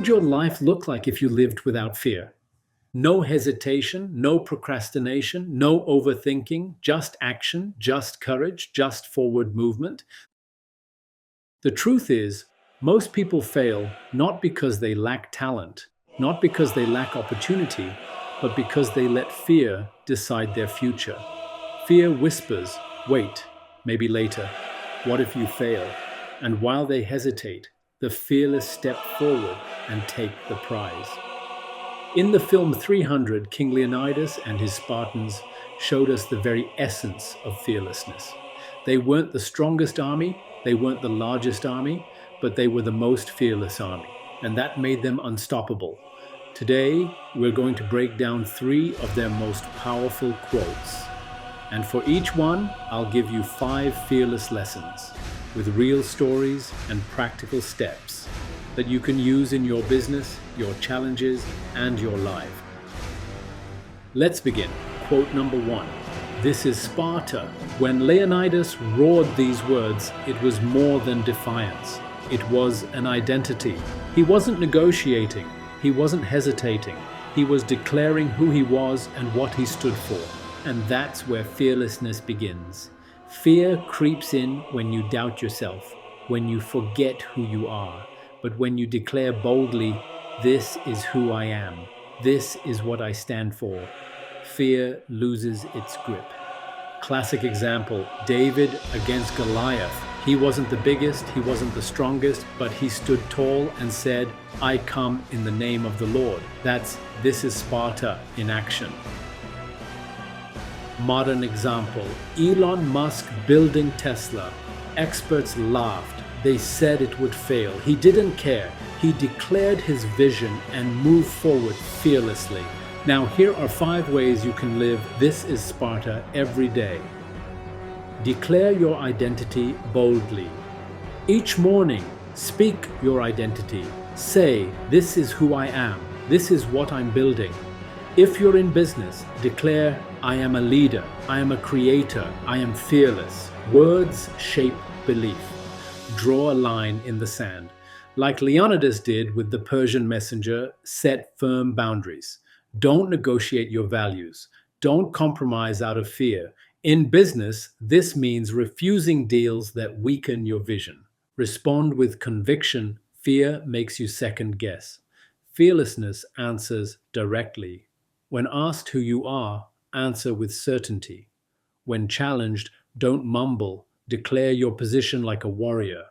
would your life look like if you lived without fear? No hesitation, no procrastination, no overthinking, just action, just courage, just forward movement. The truth is, most people fail not because they lack talent, not because they lack opportunity, but because they let fear decide their future. Fear whispers, wait, maybe later. What if you fail? And while they hesitate, the fearless step forward and take the prize. In the film 300, King Leonidas and his Spartans showed us the very essence of fearlessness. They weren't the strongest army, they weren't the largest army, but they were the most fearless army, and that made them unstoppable. Today, we're going to break down three of their most powerful quotes. And for each one, I'll give you 5 fearless lessons with real stories and practical steps that you can use in your business, your challenges, and your life. Let's begin. Quote number 1. This is Sparta. When Leonidas roared these words, it was more than defiance. It was an identity. He wasn't negotiating. He wasn't hesitating. He was declaring who he was and what he stood for. And that's where fearlessness begins. Fear creeps in when you doubt yourself, when you forget who you are. But when you declare boldly, this is who I am, this is what I stand for, fear loses its grip. Classic example, David against Goliath. He wasn't the biggest, he wasn't the strongest, but he stood tall and said, I come in the name of the Lord. This is Sparta in action. Modern example, Elon Musk building Tesla. Experts laughed. They said it would fail. He didn't care. He declared his vision and moved forward fearlessly. Now here are 5 ways you can live This is Sparta every day. Declare your identity boldly. Each morning, speak your identity. Say, this is who I am. This is what I'm building. If you're in business, declare, I am a leader. I am a creator. I am fearless. Words shape belief. Draw a line in the sand. Like Leonidas did with the Persian messenger, set firm boundaries. Don't negotiate your values. Don't compromise out of fear. In business, this means refusing deals that weaken your vision. Respond with conviction. Fear makes you second guess. Fearlessness answers directly. When asked who you are, answer with certainty. When challenged, don't mumble. Declare your position like a warrior.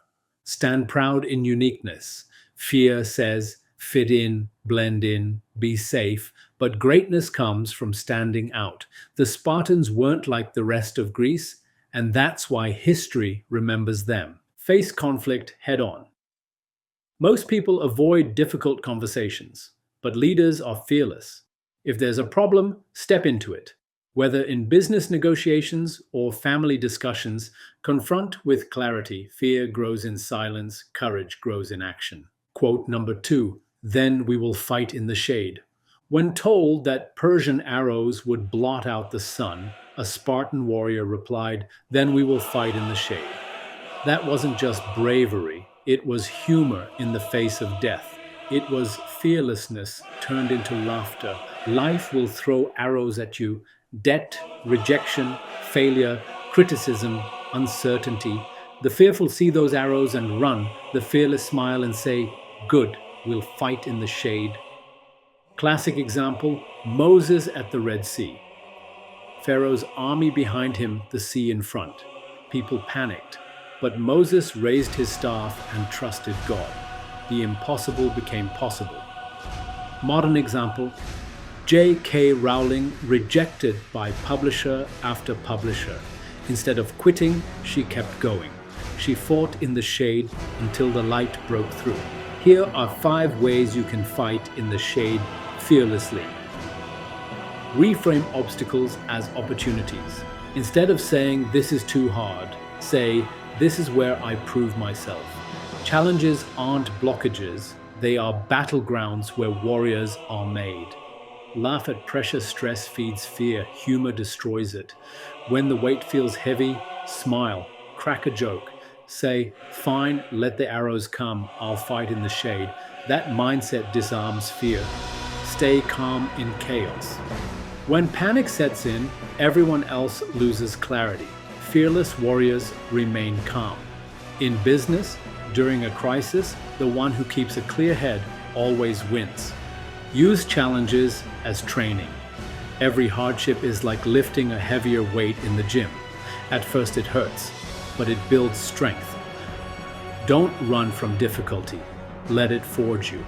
Stand proud in uniqueness. Fear says, fit in, blend in, be safe, but greatness comes from standing out. The Spartans weren't like the rest of Greece, and that's why history remembers them. Face conflict head on. Most people avoid difficult conversations, but leaders are fearless. If there's a problem, step into it. Whether in business negotiations or family discussions, confront with clarity. Fear grows in silence, courage grows in action. Quote number 2, then we will fight in the shade. When told that Persian arrows would blot out the sun, a Spartan warrior replied, then we will fight in the shade. That wasn't just bravery, it was humor in the face of death. It was fearlessness turned into laughter. Life will throw arrows at you. Debt, rejection, failure, criticism, uncertainty. The fearful see those arrows and run. The fearless smile and say, good, we'll fight in the shade. Classic example, Moses at the Red Sea. Pharaoh's army behind him, the sea in front. People panicked, but Moses raised his staff and trusted God. The impossible became possible. Modern example, J.K. Rowling rejected by publisher after publisher. Instead of quitting, she kept going. She fought in the shade until the light broke through. Here are 5 ways you can fight in the shade fearlessly. Reframe obstacles as opportunities. Instead of saying, this is too hard, say, this is where I prove myself. Challenges aren't blockages, they are battlegrounds where warriors are made. Laugh at pressure. Stress feeds fear. Humor destroys it. When the weight feels heavy, smile. Crack a joke. Say, fine, let the arrows come. I'll fight in the shade. That mindset disarms fear. Stay calm in chaos. When panic sets in, everyone else loses clarity. Fearless warriors remain calm. In business, during a crisis, the one who keeps a clear head always wins. Use challenges as training. Every hardship is like lifting a heavier weight in the gym. At first it hurts, but it builds strength. Don't run from difficulty. Let it forge you.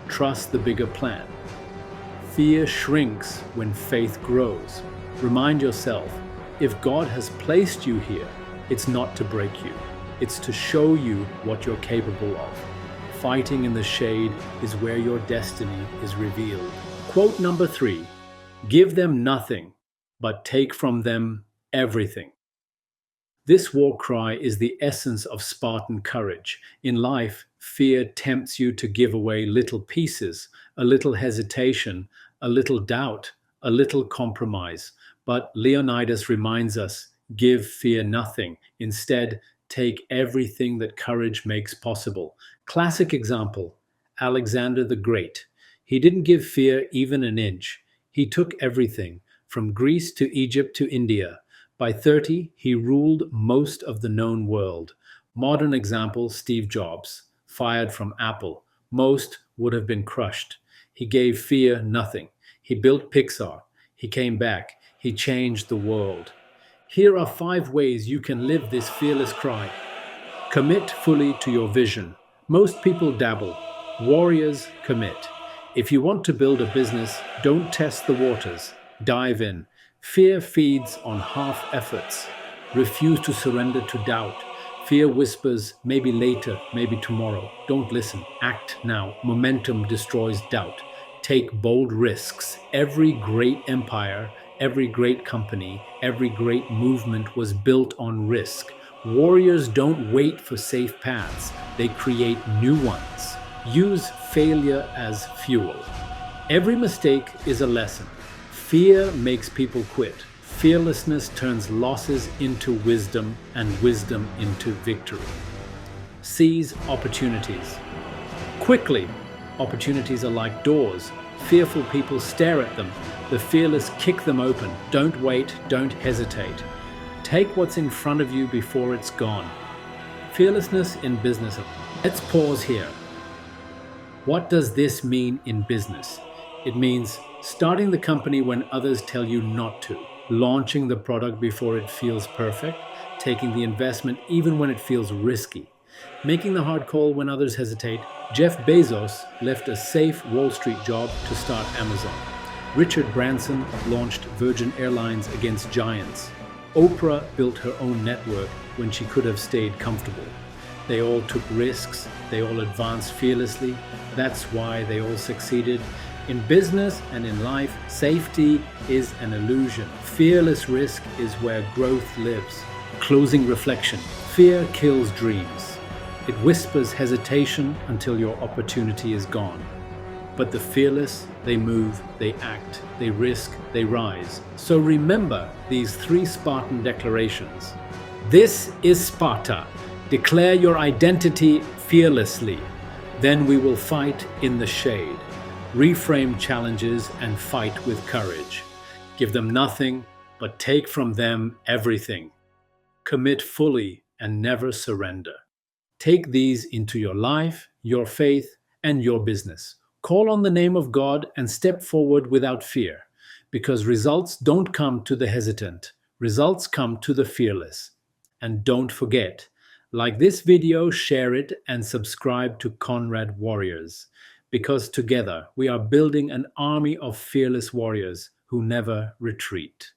Trust the bigger plan. Fear shrinks when faith grows. Remind yourself, if God has placed you here, it's not to break you. It's to show you what you're capable of. Fighting in the shade is where your destiny is revealed. Quote number 3, give them nothing, but take from them everything. This war cry is the essence of Spartan courage. In life, fear tempts you to give away little pieces, a little hesitation, a little doubt, a little compromise. But Leonidas reminds us, give fear nothing. Instead, take everything that courage makes possible. Classic example, Alexander the Great. He didn't give fear even an inch. He took everything, from Greece to Egypt to India. By 30, he ruled most of the known world. Modern example, Steve Jobs, fired from Apple. Most would have been crushed. He gave fear nothing. He built Pixar. He came back. He changed the world. Here are 5 ways you can live this fearless cry. Commit fully to your vision. Most people dabble. Warriors commit. If you want to build a business, don't test the waters. Dive in. Fear feeds on half efforts. Refuse to surrender to doubt. Fear whispers, maybe later, maybe tomorrow. Don't listen. Act now. Momentum destroys doubt. Take bold risks. Every great empire, every great company, every great movement was built on risk. Warriors don't wait for safe paths, they create new ones. Use failure as fuel. Every mistake is a lesson. Fear makes people quit. Fearlessness turns losses into wisdom and wisdom into victory. Seize opportunities. Quickly, opportunities are like doors. Fearful people stare at them. The fearless kick them open. Don't wait, don't hesitate. Take what's in front of you before it's gone. Fearlessness in business. Let's pause here. What does this mean in business? It means starting the company when others tell you not to, launching the product before it feels perfect, taking the investment even when it feels risky, making the hard call when others hesitate. Jeff Bezos left a safe Wall Street job to start Amazon. Richard Branson launched Virgin Airlines against giants. Oprah built her own network when she could have stayed comfortable. They all took risks, they all advanced fearlessly. That's why they all succeeded. In business and in life, safety is an illusion. Fearless risk is where growth lives. Closing reflection. Fear kills dreams. It whispers hesitation until your opportunity is gone. But the fearless, they move, they act, they risk, they rise. So remember these 3 Spartan declarations. This is Sparta. Declare your identity fearlessly. Then we will fight in the shade. Reframe challenges and fight with courage. Give them nothing, but take from them everything. Commit fully and never surrender. Take these into your life, your faith, and your business. Call on the name of God and step forward without fear, because results don't come to the hesitant. Results come to the fearless. And don't forget, like this video, share it, and subscribe to Conrad Warriors, because together we are building an army of fearless warriors who never retreat.